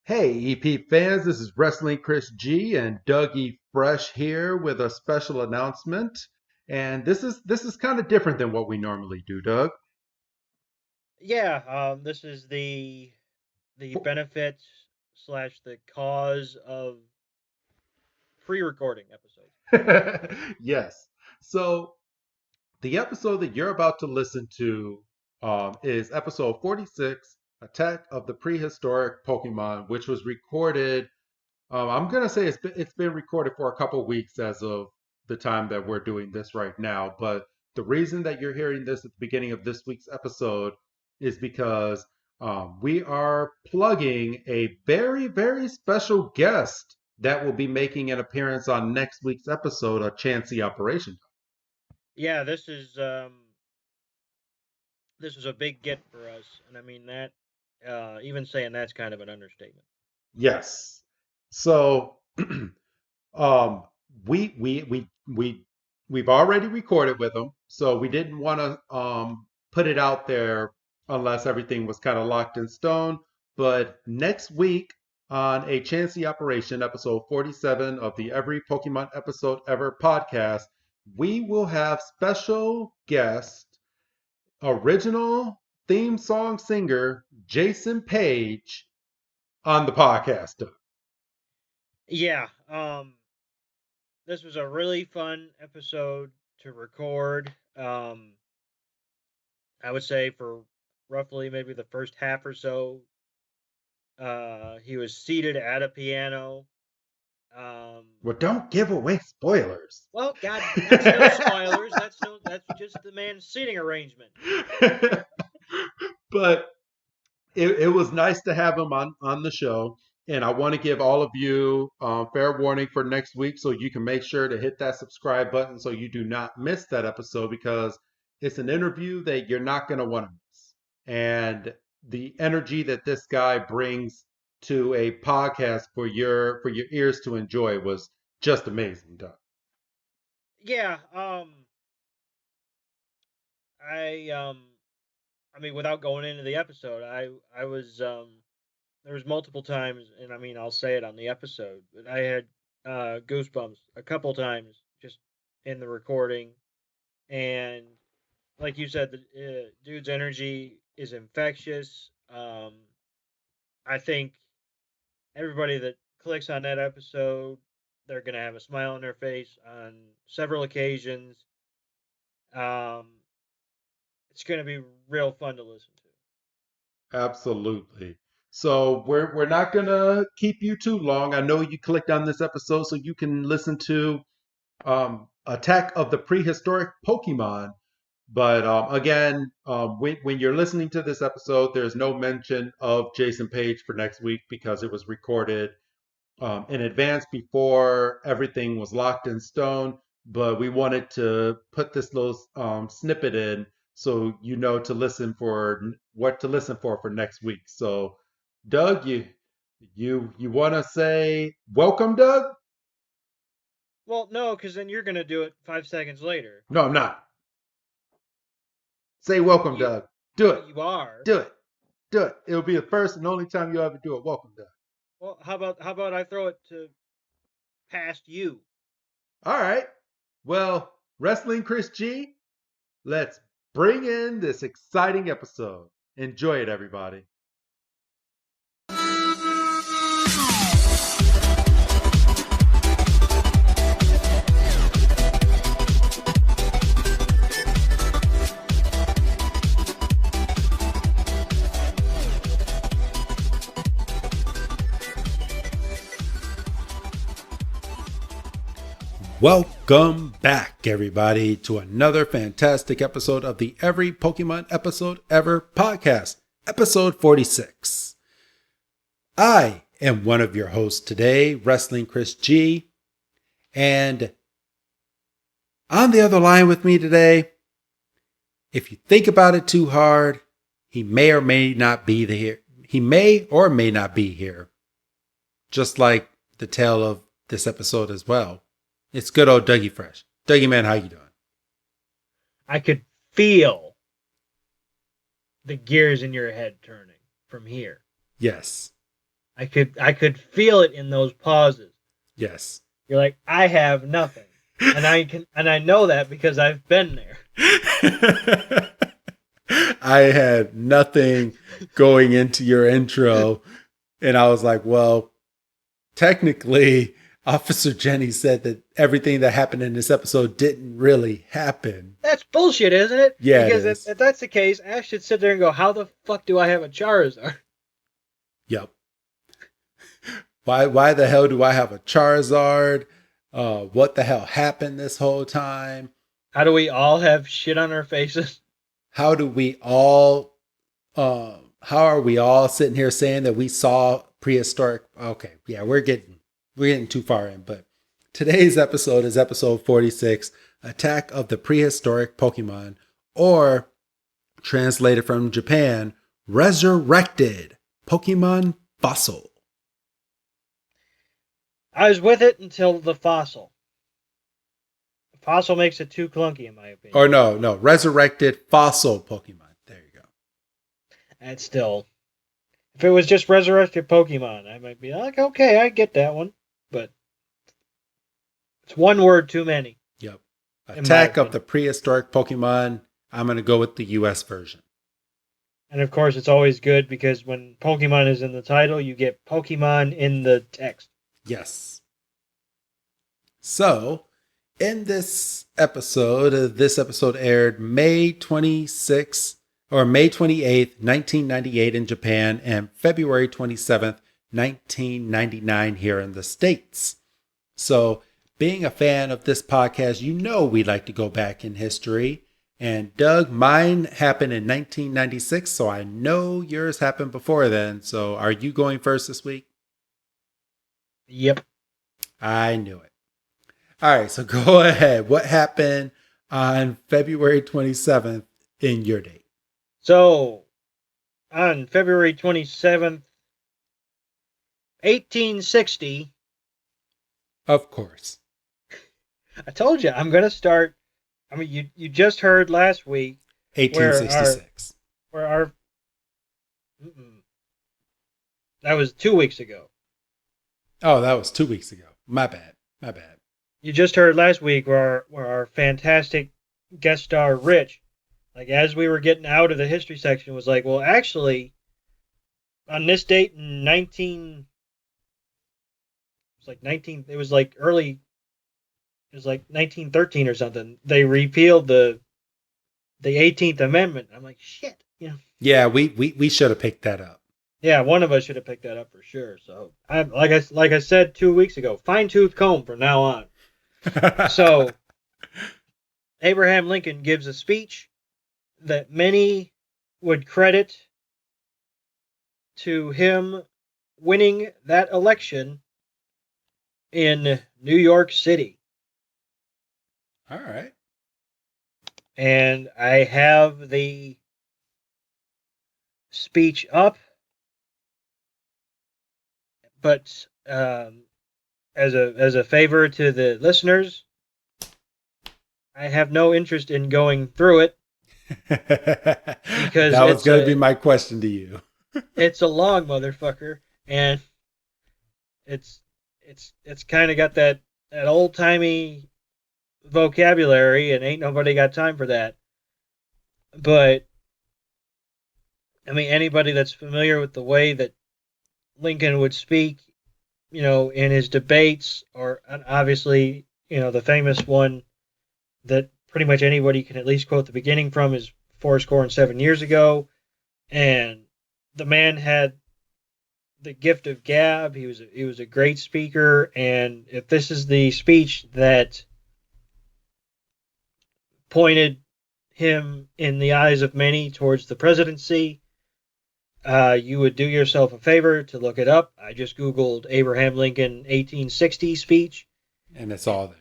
Hey, EP fans, this is Wrestling Chris G and Dougie Fresh here with a special announcement. And this is kind of different than what we normally do, Doug. Yeah, this is the benefit slash the cause of pre-recording episodes. Yes. So the episode that you're about to listen to is episode 46, Attack of the Prehistoric Pokemon, which was recorded. I'm gonna say it's been recorded for a couple weeks as of the time that we're doing this right now. But the reason that you're hearing this at the beginning of this week's episode is because we are plugging a very special guest that will be making an appearance on next week's episode of Chansey Operation. Yeah, this is a big get for us, and I mean that even saying that's kind of an understatement. Yes. So Um, we we've already recorded with them, so we didn't want to put it out there unless everything was kind of locked in stone. But next week on a Chansey Operation, episode 47 of the Every Pokemon Episode Ever podcast, we will have special guest, original theme song singer Jason Page on the podcast. Yeah, this was a really fun episode to record. I would say for roughly maybe the first half or so, he was seated at a piano. Um, Well, don't give away spoilers. Well, God, that's no spoilers. That's just the man's seating arrangement. But it was nice to have him on the show. And I want to give all of you fair warning for next week so you can make sure to hit that subscribe button so you do not miss that episode because it's an interview that you're not going to want to miss. And the energy that this guy brings to a podcast for your ears to enjoy was just amazing, Doug. Yeah. I I mean, without going into the episode, I was there was multiple times, and I mean, I'll say it on the episode, but I had goosebumps a couple times just in the recording, and like you said, the dude's energy is infectious. I think everybody that clicks on that episode, they're gonna have a smile on their face on several occasions. Um, it's gonna be real fun to listen to. Absolutely. So we're not gonna keep you too long. I know you clicked on this episode so you can listen to Attack of the Prehistoric Pokemon. But again, when you're listening to this episode, there's no mention of Jason Page for next week because it was recorded in advance before everything was locked in stone. But we wanted to put this little snippet in so you know to listen for what to listen for next week. So, Doug, you want to say welcome, Doug? Well, no, because then you're gonna do it 5 seconds later. No, I'm not. Say welcome, You, Doug. Do well, it. you are. Do it. Do it. It'll be the first and only time you ever do it. Welcome, Doug. Well, how about I throw it to past you? All right. Well, Wrestling Chris G, let's bring in this exciting episode. Enjoy it, everybody. Welcome back, everybody, to another fantastic episode of the Every Pokemon Episode Ever podcast, episode 46. I am one of your hosts today, Wrestling Chris G, and on the other line with me today, if you think about it too hard, he may or may not be here. He may or may not be here, just like the tale of this episode as well. It's good old Dougie Fresh. Dougie, man, how you doing? I could feel the gears in your head turning from here. Yes. I could feel it in those pauses. Yes. You're like, I have nothing. And I know that because I've been there. I had nothing going into your intro, and I was like, well, technically, Officer Jenny said that everything that happened in this episode didn't really happen. That's bullshit, isn't it? Yeah, it Because is. if that's the case, Ash should sit there and go, how the fuck do I have a Charizard? Yep. Why the hell do I have a Charizard? What the hell happened this whole time? How do we all have shit on our faces? How do we all how are we all sitting here saying that we saw prehistoric? Okay, yeah, we're getting too far in, but today's episode is episode 46, Attack of the Prehistoric Pokemon, or translated from Japan, Resurrected Pokemon Fossil. I was with it until the fossil. The fossil makes it too clunky, in my opinion. Or no, Resurrected Fossil Pokemon. There you go. And still, if it was just resurrected Pokemon, I might be like, okay, I get that one. But it's one word too many. Yep. Attack of the Prehistoric Pokemon. I'm going to go with the US version. And of course, it's always good because when Pokemon is in the title, you get Pokemon in the text. Yes. So, in this episode aired May 26th or May 28th, 1998 in Japan and February 27th, 1999 here in the States. So, being a fan of this podcast, you know we like to go back in history. And Doug, mine happened in 1996, so I know yours happened before then. So, are you going first this week? Yep. I knew it. All right, so go ahead. What happened on February 27th in your date? So, on February 27th, 1860. Of course. I told you, I'm going to start. I mean, you just heard last week 1866. where our that was 2 weeks ago. Oh, that was 2 weeks ago. My bad. You just heard last week where our fantastic guest star Rich, like as we were getting out of the history section, was like, well, actually, on this date in 1913 or something. They repealed the 18th Amendment. I'm like, shit, you know. Yeah, we should have picked that up. Yeah, one of us should have picked that up for sure. So, like I said 2 weeks ago, fine tooth comb from now on. So, Abraham Lincoln gives a speech that many would credit to him winning that election in New York City. All right. And I have the speech up, but as a favor to the listeners, I have no interest in going through it because that was going to be my question to you. It's a long motherfucker, and it's kind of got that old timey vocabulary, and ain't nobody got time for that. But I mean, anybody that's familiar with the way that Lincoln would speak, you know, in his debates, or obviously, you know, the famous one that pretty much anybody can at least quote the beginning from is 7 years ago. And the man had the gift of gab. He was a great speaker. And if this is the speech that pointed him in the eyes of many towards the presidency, you would do yourself a favor to look it up. I just Googled Abraham Lincoln 1860 speech. And it's all there.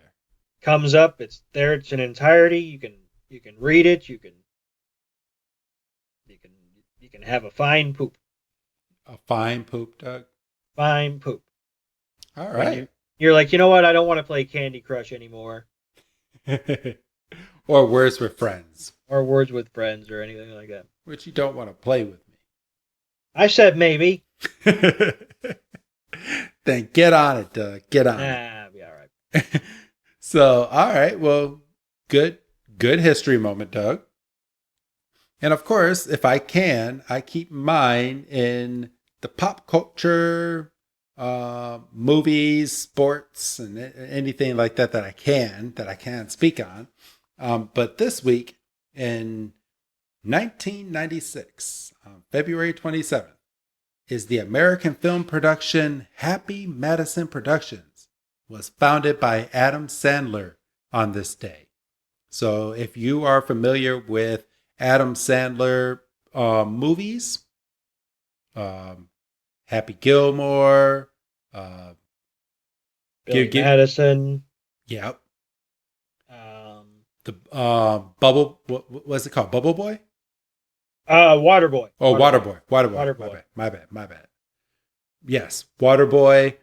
Comes up, it's there, it's in entirety. You can read it, you can have a fine poop. A fine poop, Doug? Fine poop. All right. You're like, you know what, I don't want to play Candy Crush anymore. Or Words with Friends. Or Words with Friends or anything like that. Which you don't want to play with me. I said maybe. Then get on it, Doug. Get on it. Nah, be all right. So, all right. Well, good history moment, Doug. And of course, if I can, I keep mine in the pop culture, movies, sports, and anything like that that I can speak on. But this week in 1996, February 27th, is the American film production Happy Madison Productions was founded by Adam Sandler on this day. So if you are familiar with Adam Sandler movies, Happy Gilmore, Billy Madison. Yep. The Bubble, what was it called? Bubble Boy? Waterboy. Oh, Waterboy. Waterboy. My bad. Yes, Waterboy.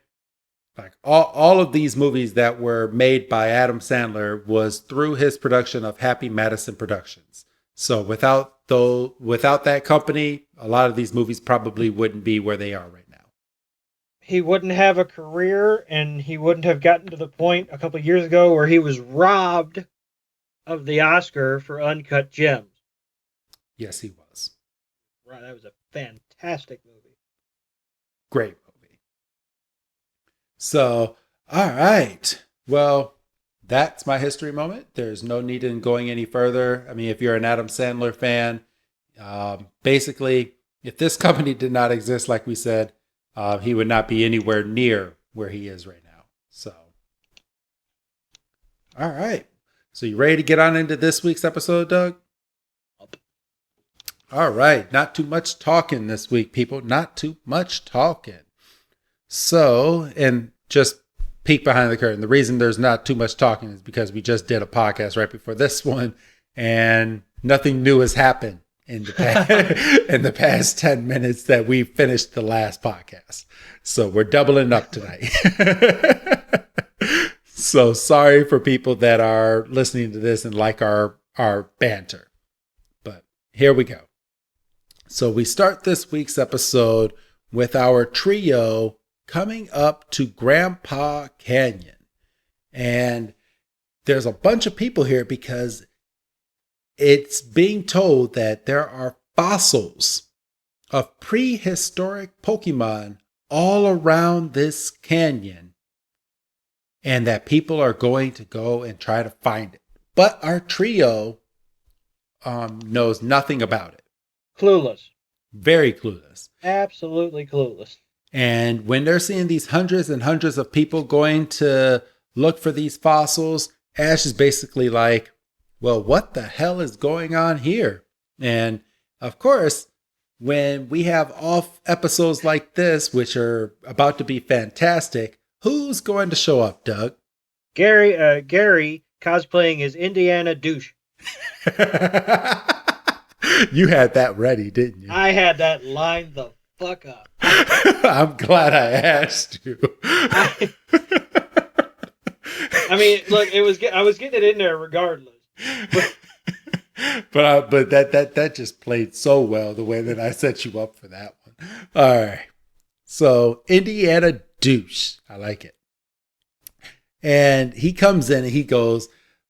Like all of these movies that were made by Adam Sandler was through his production of Happy Madison Productions. So without that company, a lot of these movies probably wouldn't be where they are right now. He wouldn't have a career, and he wouldn't have gotten to the point a couple of years ago where he was robbed of the Oscar for Uncut Gems. Yes, he was. Right, that was a fantastic movie. Great movie. So, all right. Well, that's my history moment. There's no need in going any further. I mean, if you're an Adam Sandler fan, basically, if this company did not exist, like we said, he would not be anywhere near where he is right now. So, all right. So you ready to get on into this week's episode, Doug? All right. Not too much talking this week, people. Not too much talking. So, and just peek behind the curtain. The reason there's not too much talking is because we just did a podcast right before this one, and nothing new has happened in the past 10 minutes that we finished the last podcast. So we're doubling up tonight. So sorry for people that are listening to this and like our banter. But here we go. So we start this week's episode with our trio coming up to Grandpa Canyon. And there's a bunch of people here because it's being told that there are fossils of prehistoric Pokémon all around this canyon, and that people are going to go and try to find it. But our trio knows nothing about it. Clueless. Very clueless. Absolutely clueless. And when they're seeing these hundreds and hundreds of people going to look for these fossils, Ash is basically like, well, what the hell is going on here? And of course, when we have off episodes like this, which are about to be fantastic, who's going to show up, Doug? Gary cosplaying as Indiana Douche. You had that ready, didn't you? I had that lined the fuck up. I'm glad I asked you. I mean, look, I was getting it in there regardless. But that just played so well the way that I set you up for that one. All right. So Indiana Douche. I like it. And he comes in and he goes,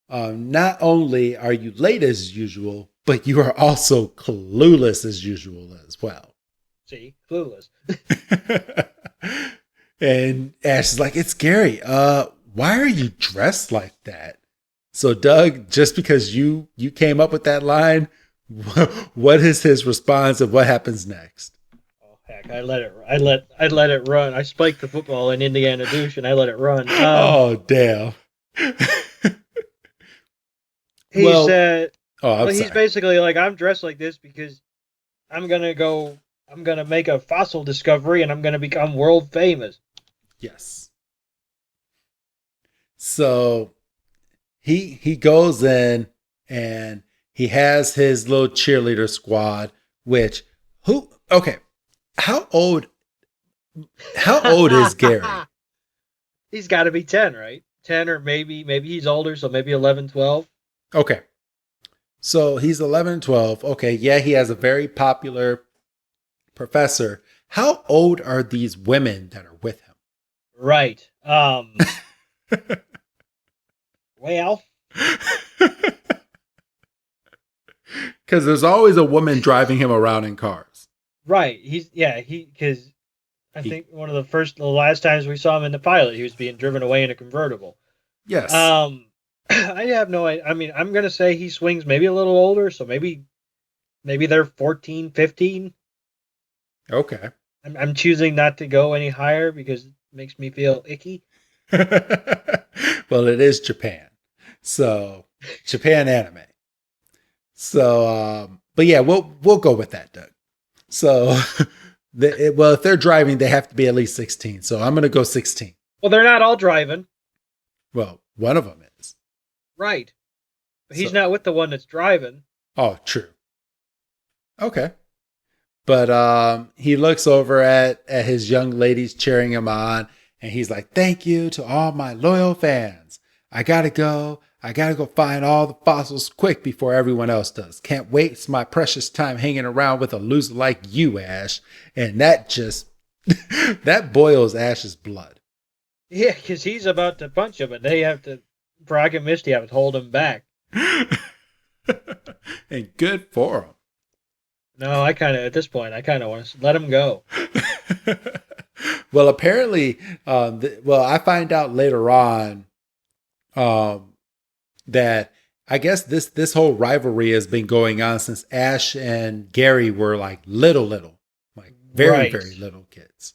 not only are you late as usual, but you are also clueless as usual as well. See, clueless. And Ash is like, it's Gary. Why are you dressed like that? So Doug, just because you came up with that line, what is his response and what happens next? Oh heck, I let it run. I spiked the football in Indiana Douche and I let it run. Oh damn. He said, sorry. He's basically like, I'm dressed like this because I'm gonna make a fossil discovery and I'm gonna become world famous. Yes. So he goes in and he has his little cheerleader squad, how old is Gary? He's got to be 10, right? 10 or maybe he's older, so maybe 11, 12. Okay. So he's 11 and 12. Okay, yeah, he has a very popular professor. How old are these women that are with him? Right. Well, Because there's always a woman driving him around in cars. right. Because I He, think the last times we saw him in the pilot, he was being driven away in a convertible. yes. Um, I have no idea. I mean, I'm gonna say he swings maybe a little older, so maybe they're 14, 15. Okay. I'm choosing not to go any higher because it makes me feel icky. Well, it is Japan. So, Japan anime. So, but yeah, we'll go with that, Doug. So, well, if they're driving, they have to be at least 16. So I'm going to go 16. Well, they're not all driving, Well, one of them is. right? But he's So, not with the one that's driving. oh, true. Okay. But he looks over at his young ladies cheering him on, and he's like, "Thank you to all my loyal fans. I gotta go. I gotta go find all the fossils quick before everyone else does. Can't waste my precious time hanging around with a loser like you, Ash." And that just that boils Ash's blood. Yeah, because he's about to punch him, and they have to. Brock and Misty have to hold him back. And good for him. No, at this point, I kind of want to let him go. Well, apparently, I find out later on um, that I guess this whole rivalry has been going on since Ash and Gary were like little, like very, Right. very little kids.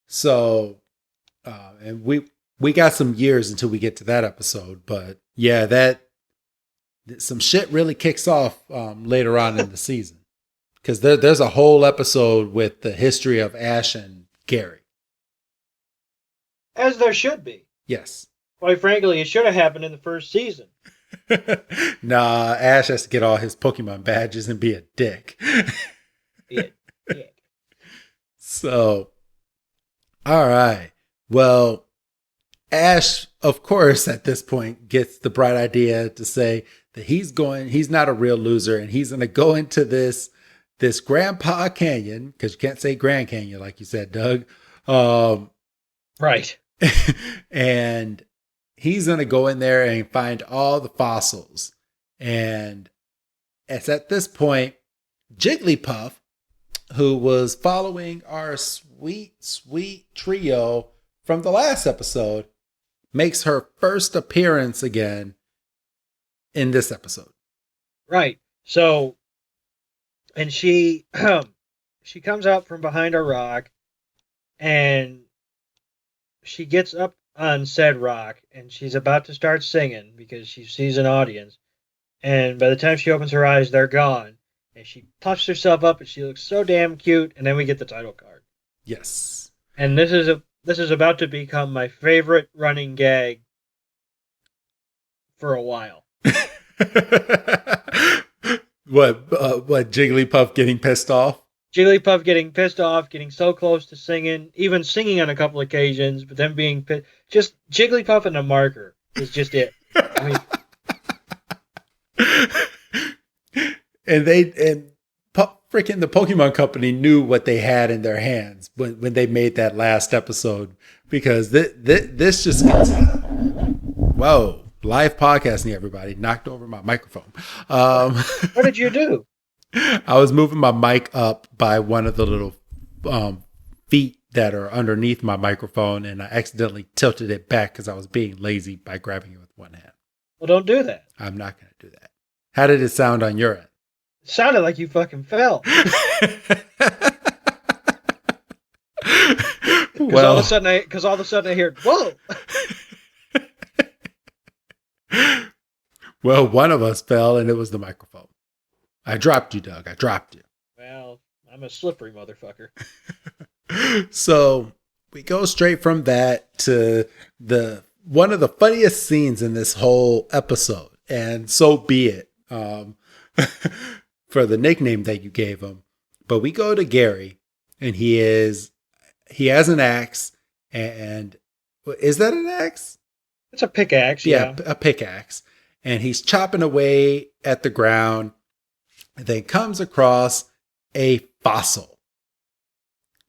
So, and we got some years until we get to that episode, but yeah, that some shit really kicks off later on in the season because there's a whole episode with the history of Ash and Gary. As there should be. Yes. Quite frankly, it should have happened in the first season. Nah, Ash has to get all his Pokemon badges and be a dick. Yeah. So, all right. Well, Ash, of course, at this point gets the bright idea to say that he's not a real loser and he's going to go into this Grandpa Canyon, because you can't say Grand Canyon like you said, Doug. Right. And he's going to go in there and find all the fossils. And it's at this point, Jigglypuff, who was following our sweet trio from the last episode, makes her first appearance again in this episode. Right. So, and she she comes out from behind a rock, and she gets up on said rock, and she's about to start singing because she sees an audience. And by the time she opens her eyes, they're gone. And she puffs herself up, and she looks so damn cute. And then we get the title card. Yes. And this is about to become my favorite running gag for a while. What Jigglypuff getting pissed off? Jigglypuff getting pissed off, getting so close to singing, even singing on a couple occasions, but then being pissed. Just Jigglypuff and a marker is just it. I mean, and freaking the Pokemon Company knew what they had in their hands when they made that last episode, because this just gets, whoa, live podcasting, everybody, knocked over my microphone. what did you do? I was moving my mic up by one of the little feet that are underneath my microphone, and I accidentally tilted it back because I was being lazy by grabbing it with one hand. Well, don't do that. I'm not going to do that. How did it sound on your end? It sounded like you fucking fell. Because all of a sudden I hear, whoa. Well, one of us fell, and it was the microphone. I dropped you, Doug. I dropped you. Well, I'm a slippery motherfucker. So we go straight from that to one of the funniest scenes in this whole episode, and so be it, for the nickname that you gave him. But we go to Gary, and he has an axe, and is that an axe? It's a pickaxe, yeah. A pickaxe. And he's chopping away at the ground, and then comes across a fossil.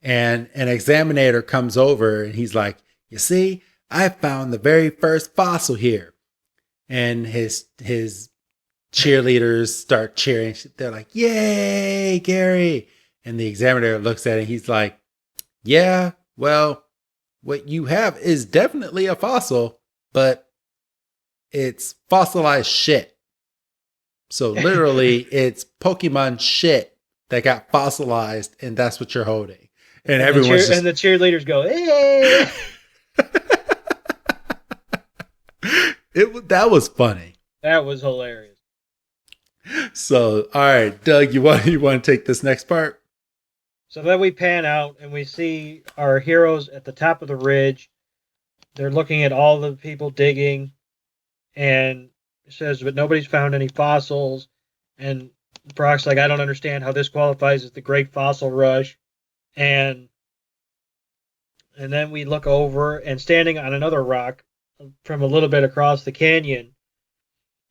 And an examiner comes over and he's like, "You see, I found the very first fossil here." And his cheerleaders start cheering. They're like, "Yay, Gary!" And the examiner looks at it. He's like, "Yeah, well, what you have is definitely a fossil, but it's fossilized shit. So literally, it's Pokemon shit that got fossilized, and that's what you're holding." And everyone's and just the cheerleaders go, "Hey!" that was funny. That was hilarious. So, all right, Doug, you want to take this next part? So then we pan out and we see our heroes at the top of the ridge. They're looking at all the people digging, and it says, but nobody's found any fossils. And Brock's like, I don't understand how this qualifies as the Great Fossil Rush. And then we look over, and standing on another rock from a little bit across the canyon,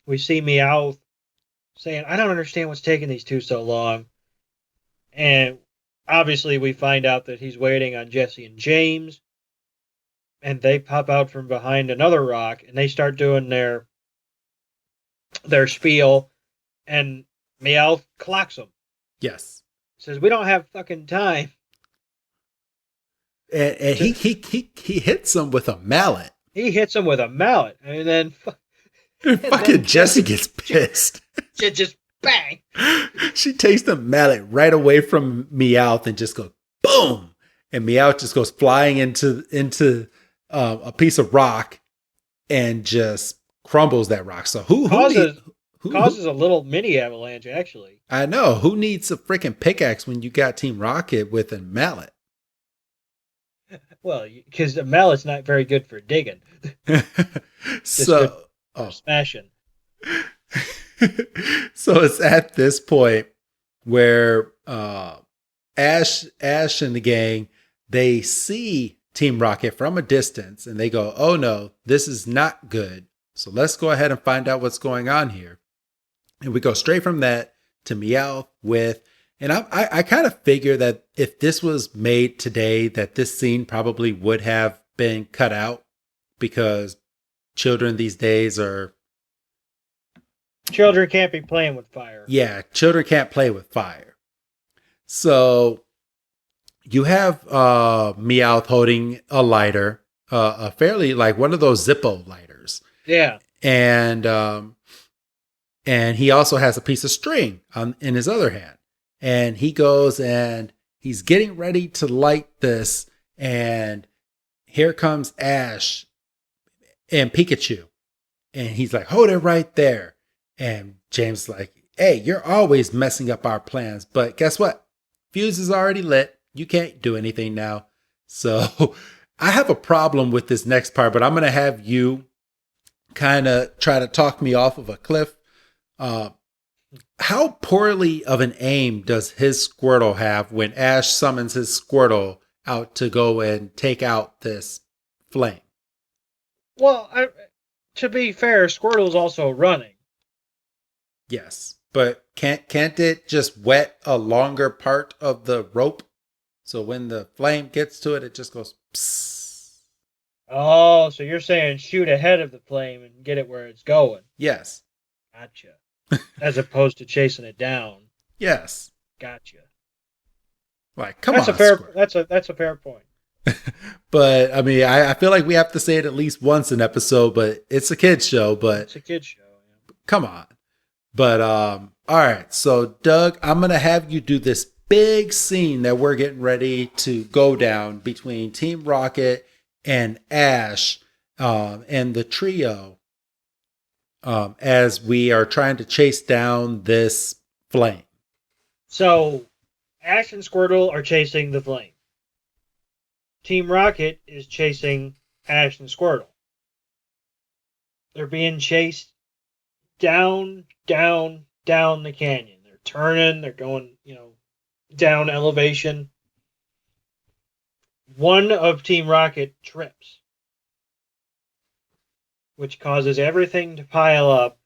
we see Meowth saying, I don't understand what's taking these two so long. And obviously we find out that he's waiting on Jesse and James. And they pop out from behind another rock, and they start doing their spiel, and Meowth clocks them. Yes. Says, we don't have fucking time. And he hits him with a mallet. He hits him with a mallet, and then fucking Jessie gets pissed. Just bang. She takes the mallet right away from Meowth and just goes boom, and Meowth just goes flying into a piece of rock and just crumbles that rock. So who causes a little mini avalanche, actually. I know. Who needs a freaking pickaxe when you got Team Rocket with a mallet? Well, because the mallet's not very good for digging. So smashing. So it's at this point where Ash and the gang, they see Team Rocket from a distance and they go, oh no, this is not good. So let's go ahead and find out what's going on here. And we go straight from that to Meowth with, and I kind of figure that if this was made today, that this scene probably would have been cut out because children these days are... Children can't be playing with fire. Yeah, children can't play with fire. So you have Meowth holding a lighter, a fairly like one of those Zippo lighters. Yeah. And he also has a piece of string in his other hand. And he goes and he's getting ready to light this. And here comes Ash and Pikachu. And he's like, hold it right there. And James is like, hey, you're always messing up our plans. But guess what? Fuse is already lit. You can't do anything now. So I have a problem with this next part, but I'm going to have you kind of try to talk me off of a cliff. How poorly of an aim does his Squirtle have when Ash summons his Squirtle out to go and take out this flame? Well, to be fair, Squirtle's also running. Yes, but can't it just wet a longer part of the rope? So when the flame gets to it, it just goes psst. Oh, so you're saying shoot ahead of the flame and get it where it's going. Yes. Gotcha. As opposed to chasing it down. Yes. Gotcha. Like, come that's on. That's a fair point. But I mean, I feel like we have to say it at least once an episode, but it's a kid's show, but it's a kid's show, yeah. Come on. But all right. So Doug, I'm gonna have you do this big scene that we're getting ready to go down between Team Rocket and Ash and the trio as we are trying to chase down this flame. So Ash and Squirtle are chasing the flame. Team Rocket is chasing Ash and Squirtle. They're being chased down the canyon. They're turning, they're going, down elevation. One of Team Rocket trips, which causes everything to pile up,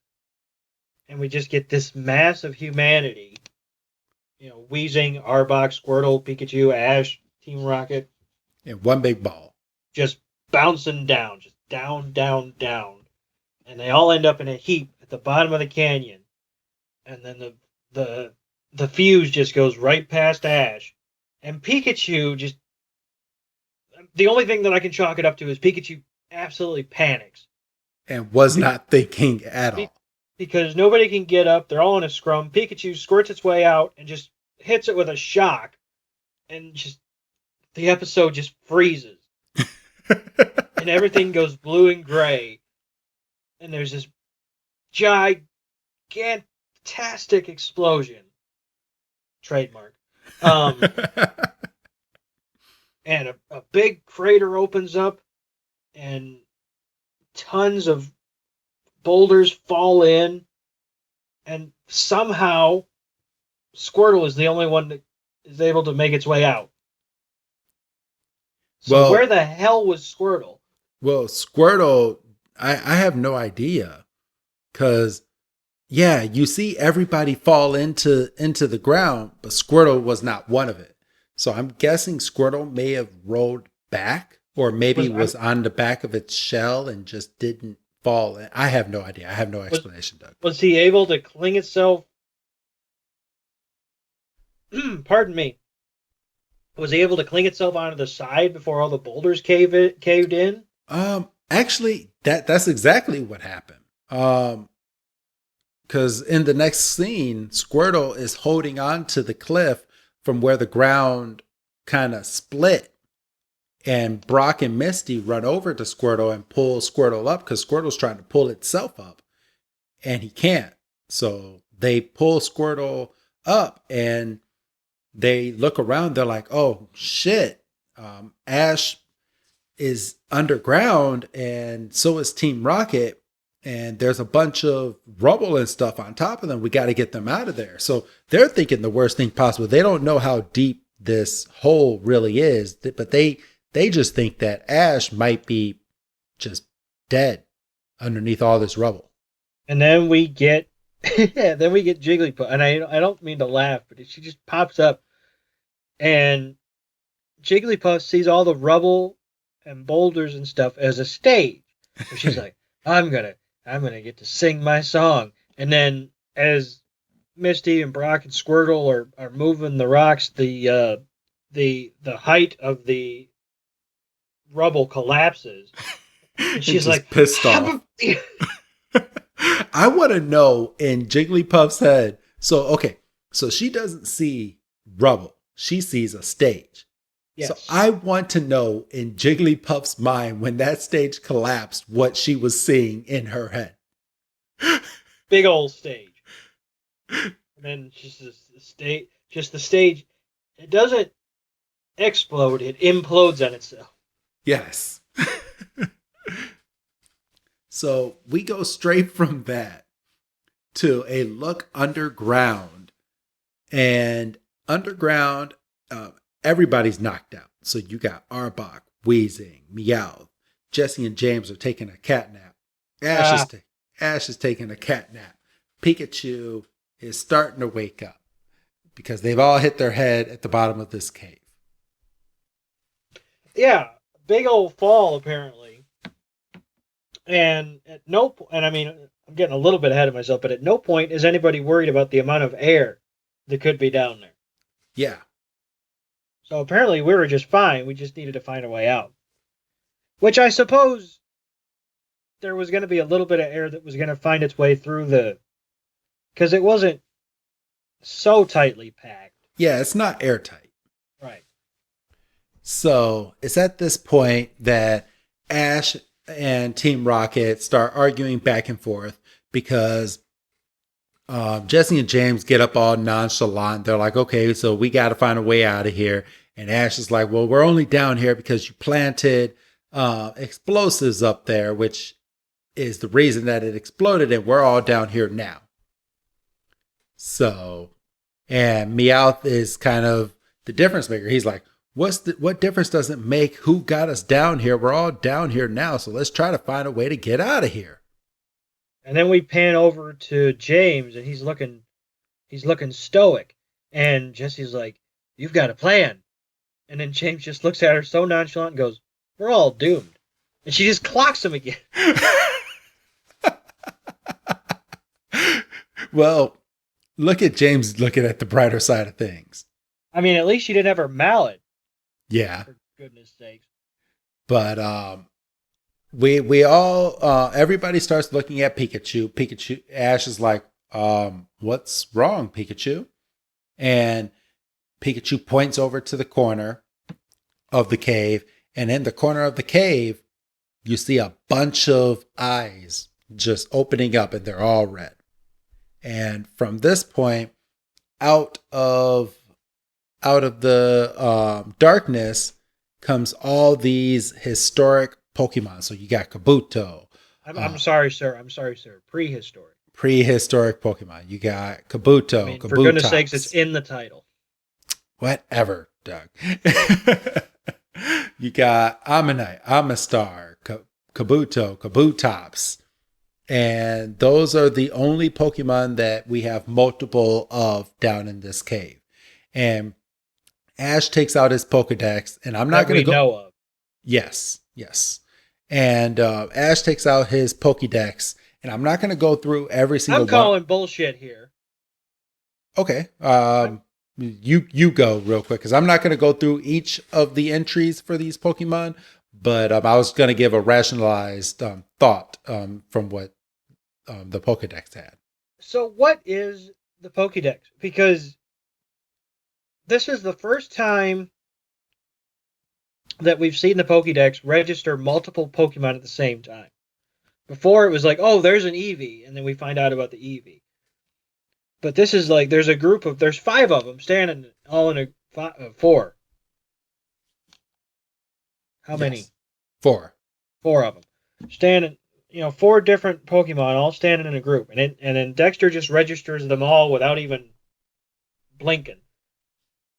and we just get this mass of humanity. Weezing, Arbok, Squirtle, Pikachu, Ash, Team Rocket, And one big ball. just bouncing down, just down, down, down, and they all end up in a heap at the bottom of the canyon. And then the the fuse just goes right past Ash, and Pikachu just the only thing that I can chalk it up to is Pikachu absolutely panics And was not thinking at be- all. because nobody can get up. They're all in a scrum. Pikachu squirts its way out and just hits it with a shock, and just the episode just freezes, and everything goes blue and gray, and there's this gigantic explosion. Trademark. And a big crater opens up, and tons of boulders fall in, and somehow Squirtle is the only one that is able to make its way out. So where well, the hell was Squirtle? well, Squirtle, I have no idea. Because, yeah, you see everybody fall into the ground, but Squirtle was not one of it. So I'm guessing Squirtle may have rolled back, or maybe Was was on the back of its shell and just didn't fall in. I have no idea. I have no was explanation, Doug. was he able to cling itself? Pardon me. Was he able to cling itself onto the side before all the boulders caved in? Actually, that's exactly what happened. Because in the next scene, Squirtle is holding on to the cliff from where the ground kind of split. And Brock and Misty run over to Squirtle and pull Squirtle up because Squirtle's trying to pull itself up. And he can't. So they pull Squirtle up and they look around. They're like, oh, shit. Ash is underground and so is Team Rocket. And there's a bunch of rubble and stuff on top of them. We got to get them out of there. So they're thinking the worst thing possible. They don't know how deep this hole really is, but they just think that Ash might be just dead underneath all this rubble. And then we get then we get Jigglypuff, and I don't mean to laugh, but she just pops up, and Jigglypuff sees all the rubble and boulders and stuff as a stage. So she's like, I'm gonna get to sing my song. And then as Misty and Brock and Squirtle are moving the rocks, the height of the rubble collapses, and she's just like, pissed off. I want to know in Jigglypuff's head. So, okay. So she doesn't see rubble. She sees a stage. Yes. So I want to know in Jigglypuff's mind when that stage collapsed, what she was seeing in her head. Big old stage. And then just the stage. It doesn't explode, it implodes on itself. Yes. So we go straight from that to a look underground. And underground, everybody's knocked out. So you got Arbok, Wheezing, Meowth. Jesse and James are taking a cat nap. Ash is taking a cat nap. Pikachu is starting to wake up because they've all hit their head at the bottom of this cave. Yeah, big old fall apparently. And at no point, and I mean, I'm getting a little bit ahead of myself, but at no point is anybody worried about the amount of air that could be down there. Yeah. So apparently we were just fine. We just needed to find a way out. Which I suppose there was going to be a little bit of air that was going to find its way through because it wasn't so tightly packed. Yeah, it's not airtight. Right. So it's at this point that Ash and Team Rocket start arguing back and forth because Jesse and James get up all nonchalant. They're like, okay, so we got to find a way out of here. And Ash is like, well, we're only down here because you planted explosives up there, which is the reason that it exploded. And we're all down here now. So, and Meowth is kind of the difference maker. He's like, what difference does it make who got us down here? We're all down here now, so let's try to find a way to get out of here. And then we pan over to James, and he's looking stoic. And Jesse's like, "You've got a plan." And then James just looks at her so nonchalant and goes, "We're all doomed." And she just clocks him again. Well, look at James looking at the brighter side of things. I mean, at least she didn't have her mallet, Yeah, for goodness sakes. but we all everybody starts looking at Pikachu. Pikachu Ash is like, what's wrong, Pikachu? And Pikachu points over to the corner of the cave, and in the corner of the cave, you see a bunch of eyes just opening up, and they're all red. And from this point, out of the darkness comes all these historic Pokemon. So you got Kabuto. I'm sorry, sir. I'm sorry, sir. Prehistoric. Prehistoric Pokemon. You got I Kabuto, mean, for goodness sakes, it's Kabutops. in the title. Whatever, Doug. You got Ammonite, Amistar, Kabuto, Kabutops. And those are the only Pokemon that we have multiple of down in this cave. And Ash takes out his Pokedex, and I'm not going to go. Know of. Yes, yes. And Ash takes out his Pokedex, and I'm not going to go through every single I'm calling bullshit here. Okay. You go real quick, because I'm not going to go through each of the entries for these Pokemon, but I was going to give a rationalized thought from what the Pokedex had. So what is the Pokédex? Because this is the first time that we've seen the Pokédex register multiple Pokemon at the same time. Before it was like, oh, there's an Eevee, and then we find out about the Eevee. But this is like, there's 5 of them standing all in a 4. How many? Yes. 4. 4 of them. Standing, 4 different Pokemon all standing in a group. And then Dexter just registers them all without even blinking.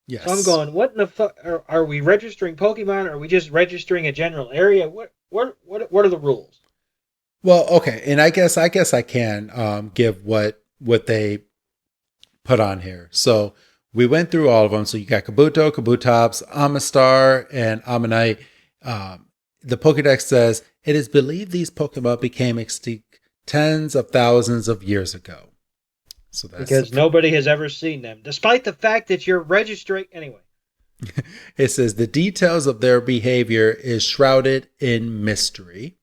Yes. So I'm going, what in the fuck? Are we registering Pokemon? Or are we just registering a general area? What are the rules? Well, okay, and I guess I can give what they put on here. So we went through all of them. So you got Kabuto, Kabutops, Amistar, and Ammonite. The Pokedex says it is believed these Pokemon became extinct tens of thousands of years ago. So that's because nobody has ever seen them, despite the fact that you're registering anyway. It says the details of their behavior is shrouded in mystery.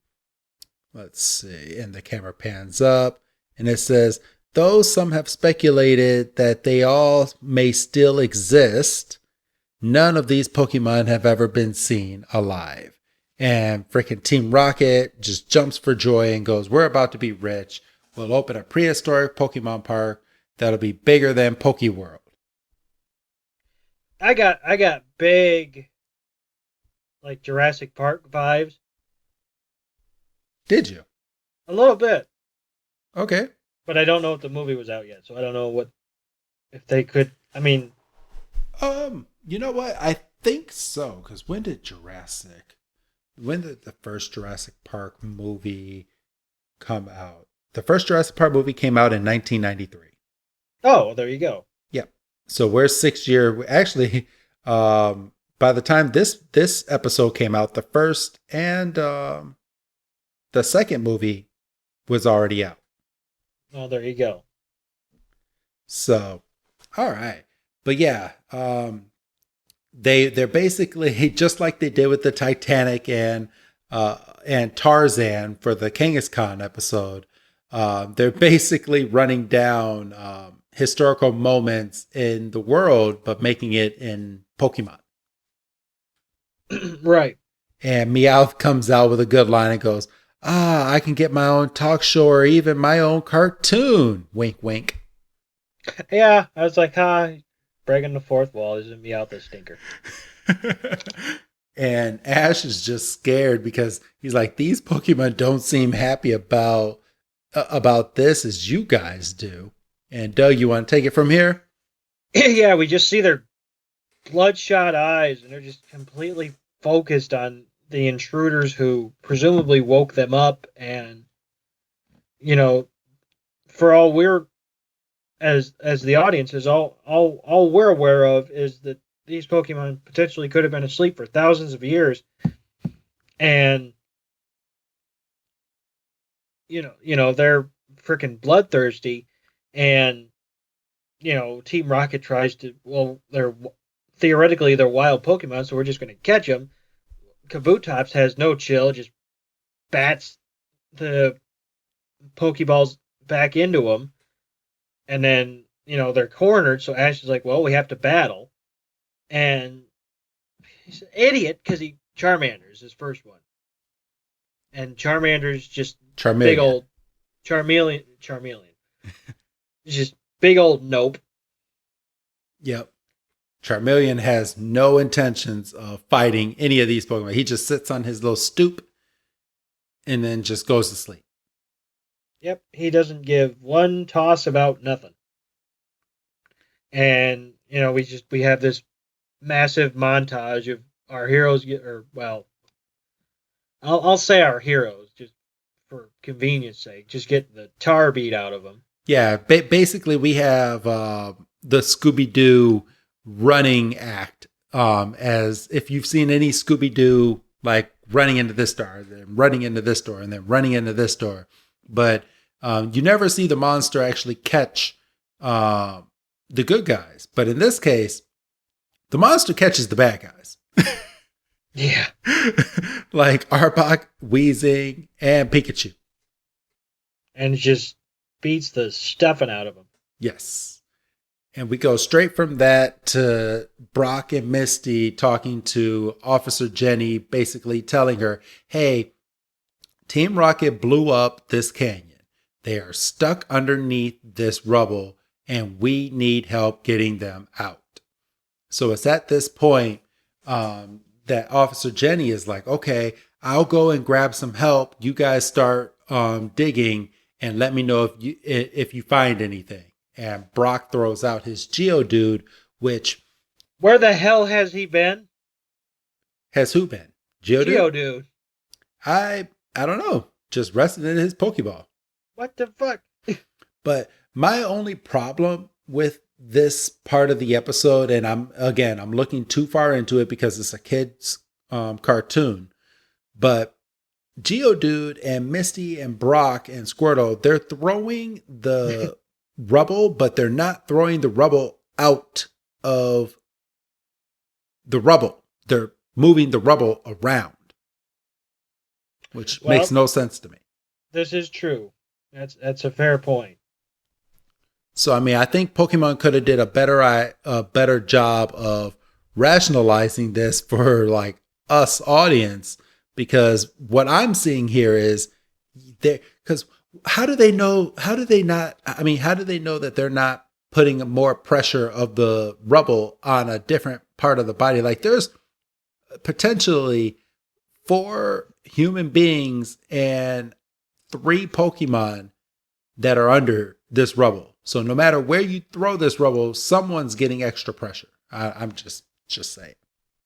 Let's see, and the camera pans up, and it says, though some have speculated that they all may still exist, none of these Pokemon have ever been seen alive. And freaking Team Rocket just jumps for joy and goes, we're about to be rich. We'll open a prehistoric Pokemon park that'll be bigger than Pokeworld. I got big, like, Jurassic Park vibes. Did you? A little bit. Okay. But I don't know if the movie was out yet, so I don't know if they could. I mean, you know what? I think so. Because when did the first Jurassic Park movie come out? The first Jurassic Park movie came out in 1993. Oh, well, there you go. Yep. So we're 6 year. Actually, by the time this episode came out, the first and the second movie was already out. Oh, there you go. So, all right. But yeah, they're basically just like they did with the Titanic and Tarzan for the Kangaskhan episode. They're basically running down historical moments in the world, but making it in Pokemon. Right. And Meowth comes out with a good line and goes, I can get my own talk show or even my own cartoon. Wink, wink. Yeah, I was like, breaking the fourth wall, isn't Meowth a stinker? And Ash is just scared because he's like, these Pokemon don't seem happy about this as you guys do. And Doug, you want to take it from here? Yeah, we just see their bloodshot eyes, and they're just completely focused on the intruders who presumably woke them up. And for all we're as the audience is all we're aware of is that these Pokemon potentially could have been asleep for thousands of years, and they're freaking bloodthirsty, and Team Rocket tries to. Well, they're wild Pokemon, so we're just going to catch them. Kabutops has no chill, just bats the Pokeballs back into them, and then they're cornered. So Ash is like, "Well, we have to battle," and he's an idiot because he Charmander's his first one, and Charmander's just big Charmeleon. old Charmeleon, just big old nope. Yep. Charmeleon has no intentions of fighting any of these Pokemon. He just sits on his little stoop and then just goes to sleep. Yep, he doesn't give one toss about nothing. And we have this massive montage of our heroes I'll say our heroes just for convenience sake, just get the tar beat out of them. Yeah, basically we have the Scooby Doo running act. As if you've seen any Scooby Doo, like running into this door, then running into this door, and then running into this door, but you never see the monster actually catch the good guys. But in this case, the monster catches the bad guys. Yeah. Like Arbok, Weezing, and Pikachu. And just beats the stuffing out of them. Yes. And we go straight from that to Brock and Misty talking to Officer Jenny, basically telling her, hey, Team Rocket blew up this canyon. They are stuck underneath this rubble, and we need help getting them out. So it's at this point that Officer Jenny is like, okay, I'll go and grab some help. You guys start digging and let me know if you find anything. And Brock throws out his Geodude, which... Where the hell has he been? Has who been? Geodude? Geodude. I don't know. Just resting in his Pokeball. What the fuck? But my only problem with this part of the episode, and I'm looking too far into it because it's a kid's cartoon, but Geodude and Misty and Brock and Squirtle, they're throwing the rubble, but they're not throwing the rubble out of the rubble. They're moving the rubble around, which makes no sense to me. This is true. That's a fair point. So, I mean, I think Pokemon could have did a better job of rationalizing this for like us audience, because what I'm seeing here is because how do they know that they're not putting more pressure of the rubble on a different part of the body? Like there's potentially 4 human beings and 3 Pokemon that are under this rubble. So no matter where you throw this rubble, someone's getting extra pressure. I'm just saying.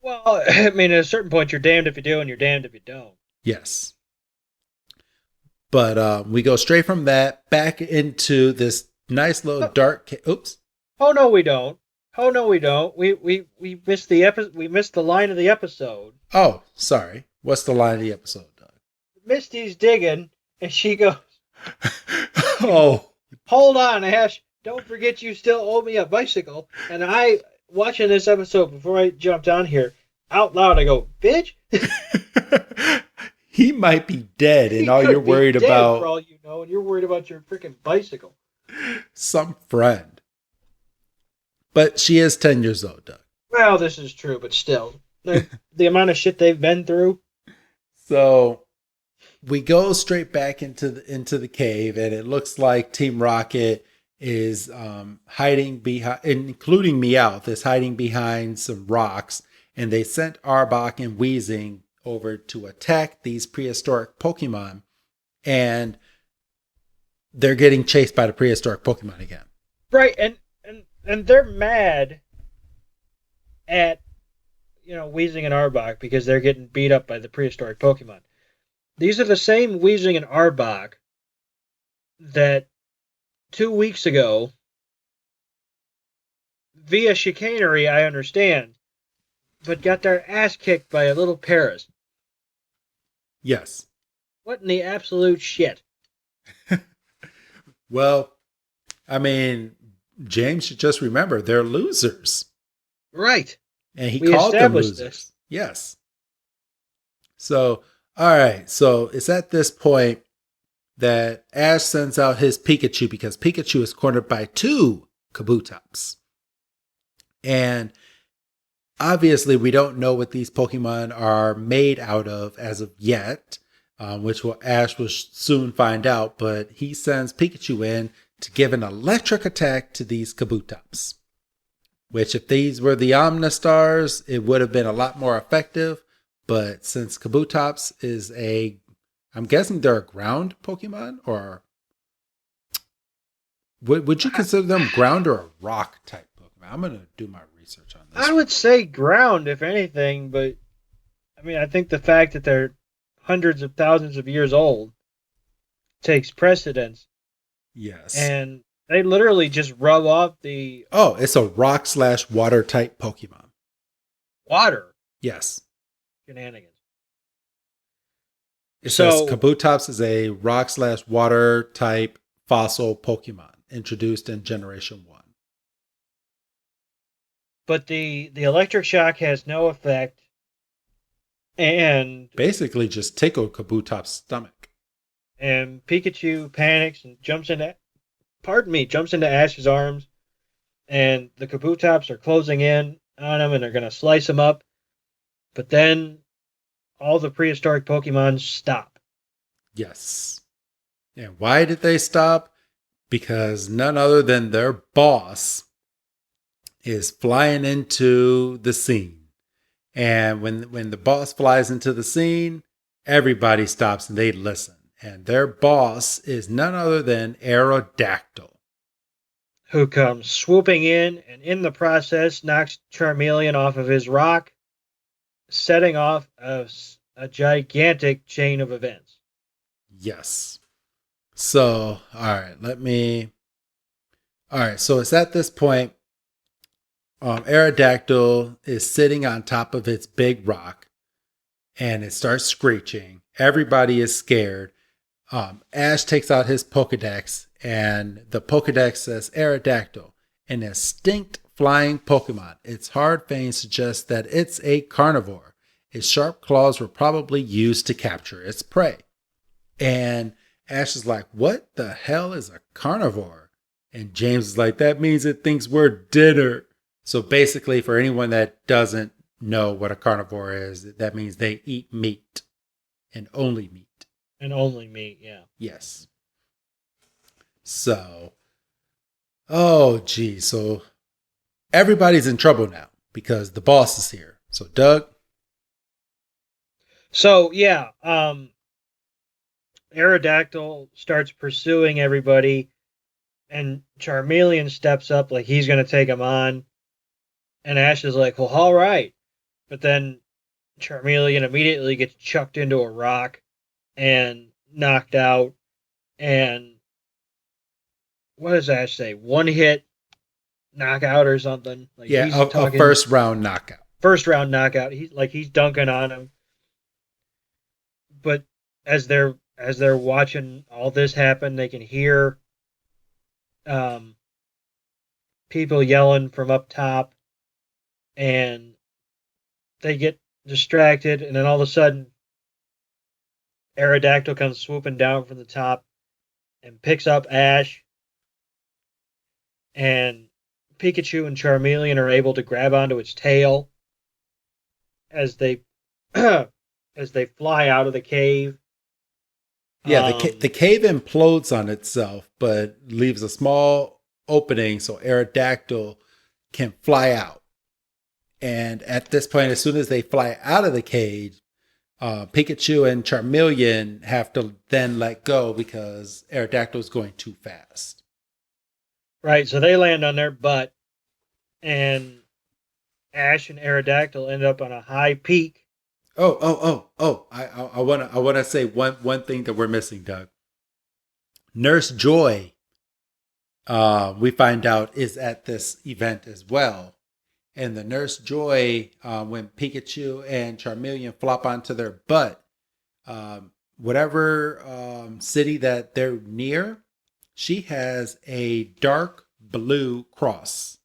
Well, I mean, at a certain point, you're damned if you do and you're damned if you don't. Yes. But we go straight from that back into this nice little dark... Oops. Oh, no, we don't. Oh, no, we don't. We missed the we missed the line of the episode. Oh, sorry. What's the line of the episode, Doug? Misty's digging, and she goes... Oh. Hold on, Ash. Don't forget you still owe me a bicycle. And I, watching this episode before I jumped on here, out loud I go, bitch. He might be dead, and all you're worried about... For all you know, and you're worried about your freaking bicycle. Some friend. But she is 10 years old, Doug. Well, this is true, but still. The amount of shit they've been through. So... we go straight back into the cave, and it looks like Team Rocket is hiding behind, including Meowth, is hiding behind some rocks, and they sent Arbok and Weezing over to attack these prehistoric Pokemon, and they're getting chased by the prehistoric Pokemon again. Right, and they're mad at Weezing and Arbok because they're getting beat up by the prehistoric Pokemon. These are the same Weezing and Arbok that 2 weeks ago, via chicanery, I understand, but got their ass kicked by a little Paris. Yes. What in the absolute shit? Well, I mean, James should just remember they're losers. Right. And he We called them established this. losers. Yes. So, all right. So it's at this point that Ash sends out his Pikachu because Pikachu is cornered by two Kabutops. And obviously, we don't know what these Pokemon are made out of as of yet, which Ash will soon find out. But he sends Pikachu in to give an electric attack to these Kabutops. Which, if these were the Omnistars, it would have been a lot more effective. But since Kabutops is I'm guessing they're a ground Pokemon, or would you consider them ground or a rock type Pokemon? I'm gonna do my research on this I one. would say ground, if anything, but I mean, I think the fact that they're hundreds of thousands of years old takes precedence, Yes. and they literally just rub off the Oh, it's a rock/water type Pokemon. water Yes. shenanigans. It says So, Kabutops is a rock/water type fossil Pokemon introduced in Generation 1. but the electric shock has no effect, and Basically, just tickled Kabutop's stomach. Pikachu panics and jumps into Ash's arms, and the Kabutops are closing in on him, and they're gonna slice him up. But then all the prehistoric Pokemon stop. Yes. And why did they stop? Because none other than their boss is flying into the scene. And when the boss flies into the scene, everybody stops and they listen. And their boss is none other than Aerodactyl. Who comes swooping in and in the process knocks Charmeleon off of his rock, setting off a gigantic chain of events. Yes. So, all right, so it's at this point, Aerodactyl is sitting on top of its big rock and it starts screeching. Everybody is scared. Ash takes out his Pokedex, and the Pokedex says Aerodactyl, an extinct flying Pokemon. Its hard fang suggests that it's a carnivore. Its sharp claws were probably used to capture its prey. And Ash is like, what the hell is a carnivore? And James is like, that means it thinks we're dinner. So basically, for anyone that doesn't know what a carnivore is, that means they eat meat and only meat. And only meat, yeah. Yes. So, oh, geez. So everybody's in trouble now because the boss is here. So, Doug? So, yeah, Aerodactyl starts pursuing everybody, and Charmeleon steps up like he's going to take him on. And Ash is like, well, all right. But then Charmeleon immediately gets chucked into a rock and knocked out. And what does Ash say? One hit knockout or something? Like Yeah, he's a talking first round knockout. first round knockout. He's dunking on him. But as they're watching all this happen, they can hear um, people yelling from up top, and they get distracted, and then all of a sudden, Aerodactyl comes swooping down from the top and picks up Ash, and Pikachu and Charmeleon are able to grab onto its tail as they as they fly out of the cave. Yeah, the cave implodes on itself, but leaves a small opening so Aerodactyl can fly out. And at this point, as soon as they fly out of the cage, Pikachu and Charmeleon have to then let go because Aerodactyl is going too fast. Right, so they land on their butt, and Ash and Aerodactyl end up on a high peak. Oh! I wanna say one thing that we're missing, Doug. Nurse Joy, we find out is at this event as well, And the Nurse Joy, when Pikachu and Charmeleon flop onto their butt, whatever city that they're near, she has a dark blue cross.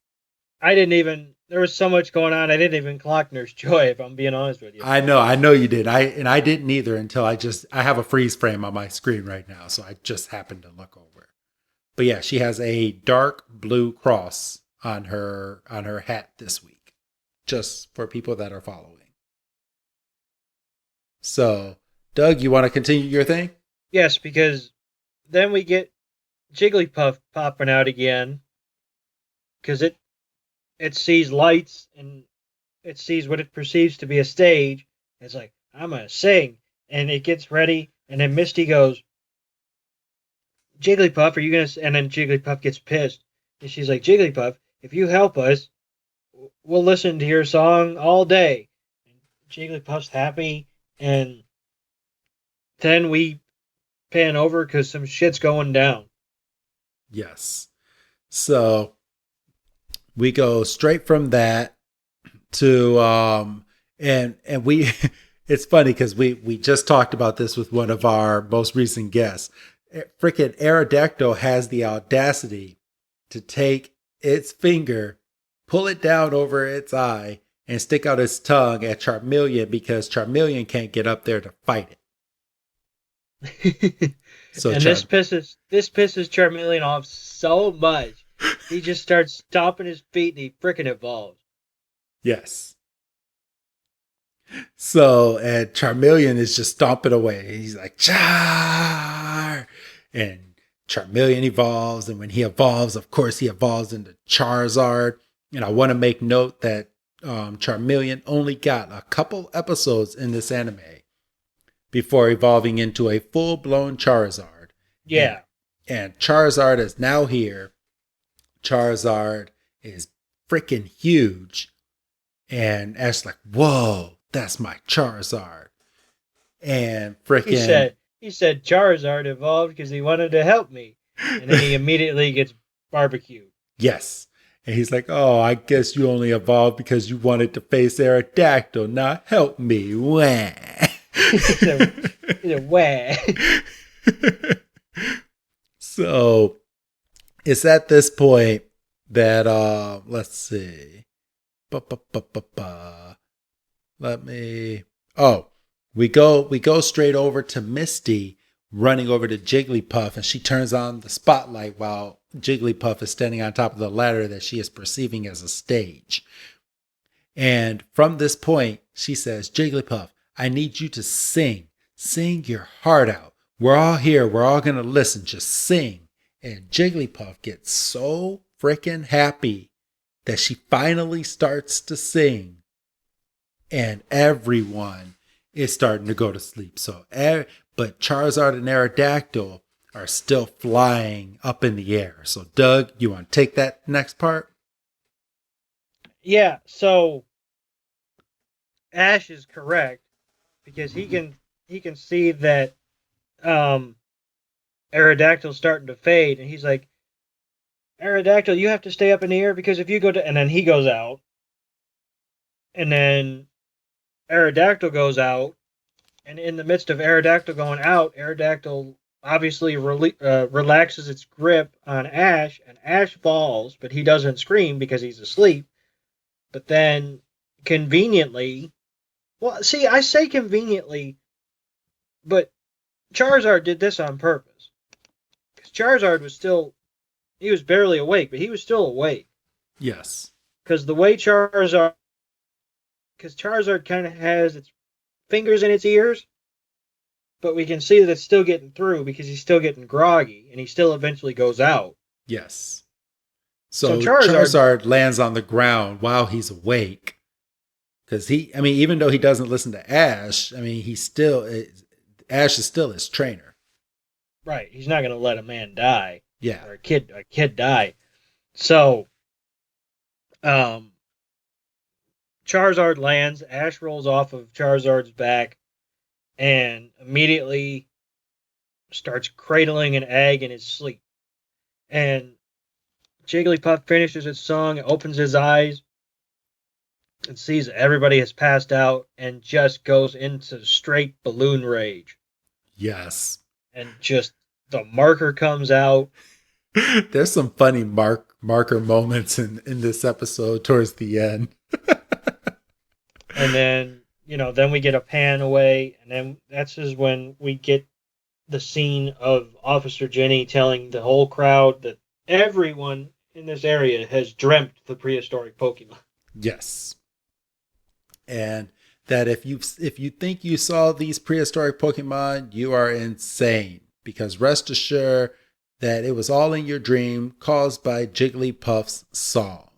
I didn't even. There was so much going on. I didn't even clock Nurse Joy. If I'm being honest with you. I know you did. I didn't either until I have a freeze frame on my screen right now, so I just happened to look over. But yeah, she has a dark blue cross on her hat this week, just for people that are following. So, Doug, you want to continue your thing? Yes, because then we get Jigglypuff popping out again because it sees lights and it sees what it perceives to be a stage. It's like, I'm gonna sing, and it gets ready, and then Misty goes, Jigglypuff, are you gonna? And then Jigglypuff gets pissed, and she's like, Jigglypuff, if you help us, we'll listen to your song all day. And Jigglypuff's happy, and then we pan over because some shit's going down. Yes. So we go straight from that to and we it's funny because we just talked about this with one of our most recent guests. Freaking Aerodactyl has the audacity to take its finger, pull it down over its eye, and stick out its tongue at Charmeleon because Charmeleon can't get up there to fight it. So And this pisses Charmeleon off so much. He just starts stomping his feet and he freaking evolves. Yes. So, and Charmeleon is just stomping away. He's like, Char! And Charmeleon evolves. And when he evolves, of course, he evolves into Charizard. And I want to make note that Charmeleon only got a couple episodes in this anime before evolving into a full-blown Charizard. Yeah. And Charizard is now here. Charizard is freaking huge. And Ash's like, whoa, that's my Charizard. And freaking... He said Charizard evolved because he wanted to help me. And then he immediately gets barbecued. Yes. And he's like, oh, I guess you only evolved because you wanted to face Aerodactyl. Now help me. Wah. He's a wah. So it's at this point that let's see. Let me we go straight over to Misty running over to Jigglypuff, and she turns on the spotlight while Jigglypuff is standing on top of the ladder that she is perceiving as a stage. And from this point, she says, Jigglypuff, I need you to sing. Sing your heart out. We're all here. We're all going to listen. Just sing. And Jigglypuff gets so freaking happy that she finally starts to sing. And everyone is starting to go to sleep. But Charizard and Aerodactyl are still flying up in the air. So, Doug, you want to take that next part? Yeah, so Ash is correct because he can see that Aerodactyl's starting to fade, and he's like, Aerodactyl, you have to stay up in the air because if you go to... And then he goes out, and then Aerodactyl goes out, and in the midst of Aerodactyl going out, Aerodactyl obviously relaxes its grip on Ash, and Ash falls, but he doesn't scream because he's asleep. But then, conveniently... Well, see, I say conveniently, but Charizard did this on purpose. Because Charizard was still... He was barely awake, but he was still awake. Yes. Because the way Charizard... Because Charizard kind of has its fingers in its ears, but we can see that it's still getting through because he's still getting groggy, and he still eventually goes out. Yes. So Charizard lands on the ground while he's awake. Because even though he doesn't listen to Ash, Ash is still his trainer. Right. He's not going to let a man die. Yeah. Or a kid die. So, Charizard lands, Ash rolls off of Charizard's back, and immediately starts cradling an egg in his sleep. And Jigglypuff finishes its song, opens his eyes, and sees everybody has passed out and just goes into straight balloon rage. Yes. And just the marker comes out. There's some funny marker moments in this episode towards the end. And then, then we get a pan away. And then that's just when we get the scene of Officer Jenny telling the whole crowd that everyone in this area has dreamt the prehistoric Pokemon. Yes. And that if you think you saw these prehistoric Pokemon, you are insane. Because rest assured that it was all in your dream caused by Jigglypuff's song.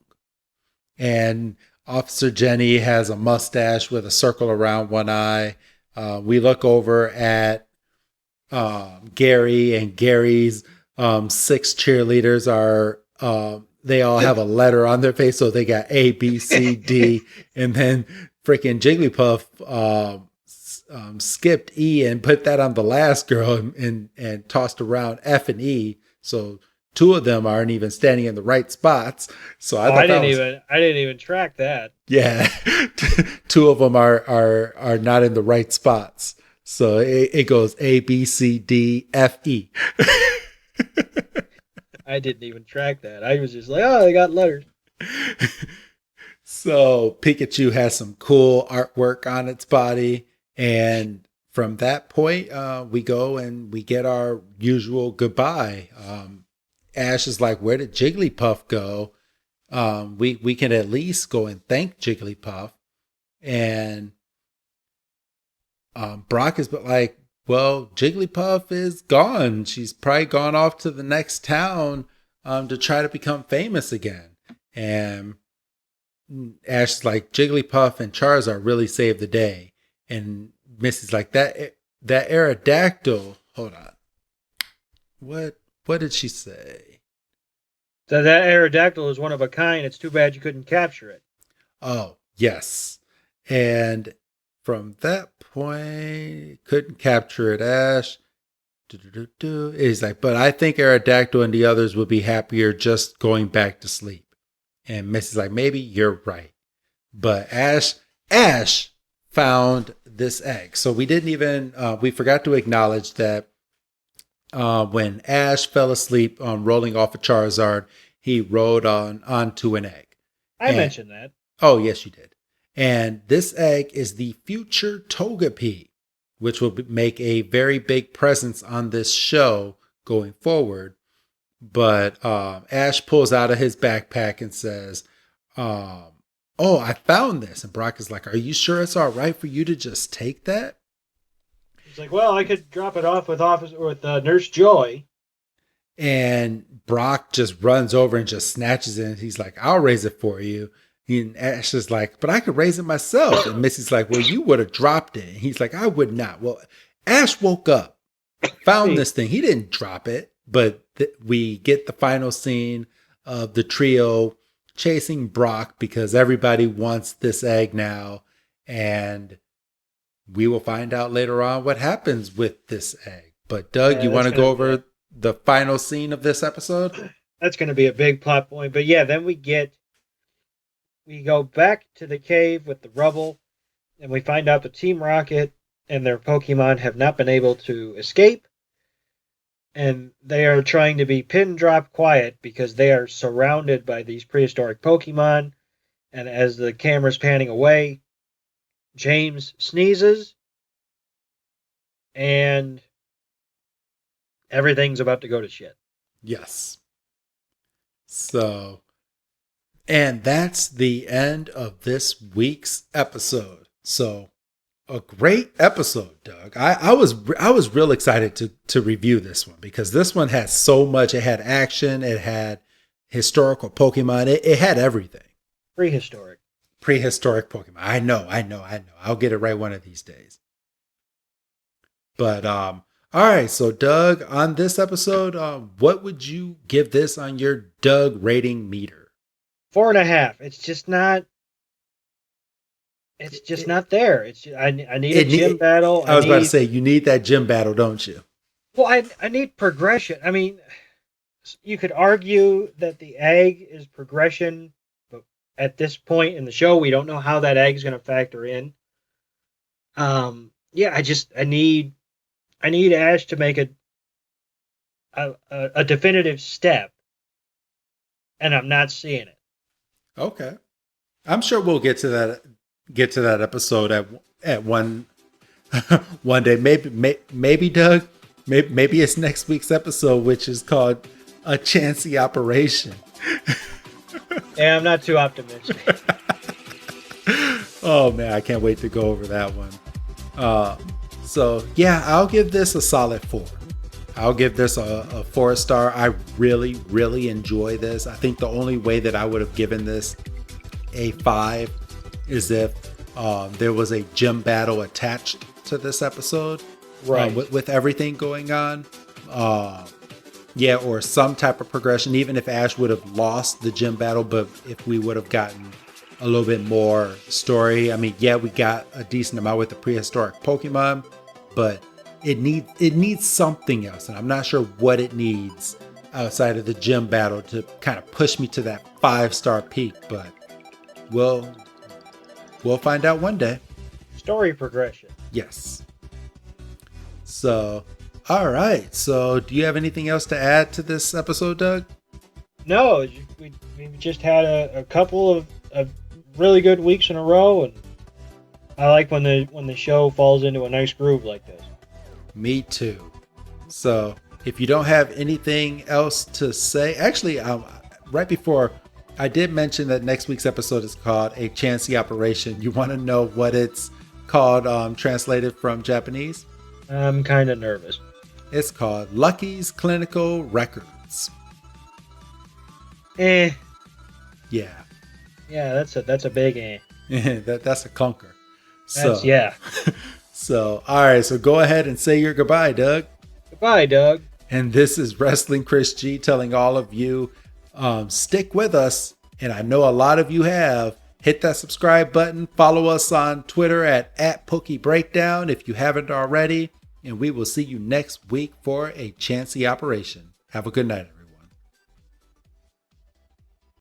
And Officer Jenny has a mustache with a circle around one eye. We look over at Gary, and Gary's 6 cheerleaders are they all have a letter on their face, so they got A, B, C, D, and then freaking Jigglypuff skipped E and put that on the last girl and tossed around F and E. So 2 of them aren't even standing in the right spots. So I didn't even track that. Yeah, 2 of them are not in the right spots. So it goes A, B, C, D, F, E. I didn't even track that. I was just like, oh, they got letters. So Pikachu has some cool artwork on its body. And from that point, we go and we get our usual goodbye. Ash is like, where did Jigglypuff go? We can at least go and thank Jigglypuff. And Brock is like, well, Jigglypuff is gone. She's probably gone off to the next town to try to become famous again. And Ash is like, Jigglypuff and Charizard really saved the day. And Missy's like, that Aerodactyl. Hold on. What did she say? That Aerodactyl is one of a kind. It's too bad you couldn't capture it. Oh, yes. And from that point, couldn't capture it, Ash. He's like, but I think Aerodactyl and the others would be happier just going back to sleep. And Missy's like, maybe you're right. But Ash found this egg. So we didn't even, we forgot to acknowledge that when Ash fell asleep rolling off a Charizard, he rode onto an egg. I mentioned that. Oh, yes, you did. And this egg is the future Togepi, which will make a very big presence on this show going forward. But Ash pulls out of his backpack and says, oh, I found this. And Brock is like, are you sure it's all right for you to just take that? He's like, well, I could drop it off with Nurse Joy. And Brock just runs over and just snatches it. And he's like, I'll raise it for you. And Ash is like, but I could raise it myself. And Missy's like, well, you would have dropped it. And he's like, I would not. Well, Ash woke up, found this thing. He didn't drop it. But we get the final scene of the trio chasing Brock because everybody wants this egg now. And we will find out later on what happens with this egg. But Doug, you want to go over the final scene of this episode? That's going to be a big plot point. But yeah, then we go back to the cave with the rubble, and we find out that Team Rocket and their Pokemon have not been able to escape. And they are trying to be pin drop quiet because they are surrounded by these prehistoric Pokemon. And as the camera's panning away, James sneezes and everything's about to go to shit. Yes. So, and that's the end of this week's episode. So, a great episode, Doug. I was real excited to review this one because this one had so much. It had action. It had historical Pokemon. It had everything. Prehistoric Pokemon. I know. I'll get it right one of these days. But all right. So, Doug, on this episode, what would you give this on your Doug rating meter? 4.5. It's just not. It's just not there. It's just, I need a gym battle. I was about to say, you need that gym battle, don't you? Well, I need progression. I mean, you could argue that the egg is progression, but at this point in the show, we don't know how that egg is going to factor in. Yeah, I need Ash to make a definitive step, and I'm not seeing it. Okay. I'm sure we'll get to that episode at one one day. Maybe Doug, maybe it's next week's episode, which is called A Chancy Operation. Yeah, I'm not too optimistic. Oh man, I can't wait to go over that one. So yeah, I'll give this a solid 4. I'll give this a 4-star. I really, really enjoy this. I think the only way that I would have given this a 5 is if there was a gym battle attached to this episode, Right. With everything going on. Yeah, or some type of progression, even if Ash would have lost the gym battle, but if we would have gotten a little bit more story. I mean, yeah, we got a decent amount with the prehistoric Pokemon, but it needs something else, and I'm not sure what it needs outside of the gym battle to kind of push me to that 5-star peak. But we'll find out one day. Story progression. Yes. So, all right. So, do you have anything else to add to this episode, Doug? No, we've just had a couple of really good weeks in a row, and I like when the show falls into a nice groove like this. Me too. So, if you don't have anything else to say, actually, right before, I did mention that next week's episode is called A Chancy Operation. You want to know what it's called translated from Japanese? I'm kind of nervous. It's called Lucky's Clinical Records. Yeah, Yeah, that's a big that's a clunker. That's, yeah. So, all right. So go ahead and say your goodbye, Doug. Goodbye, Doug. And this is Wrestling Chris G telling all of you, stick with us. And I know a lot of you have. Hit that subscribe button. Follow us on Twitter at @PokeBreakdown if you haven't already. And we will see you next week for A Chancy Operation. Have a good night, everyone.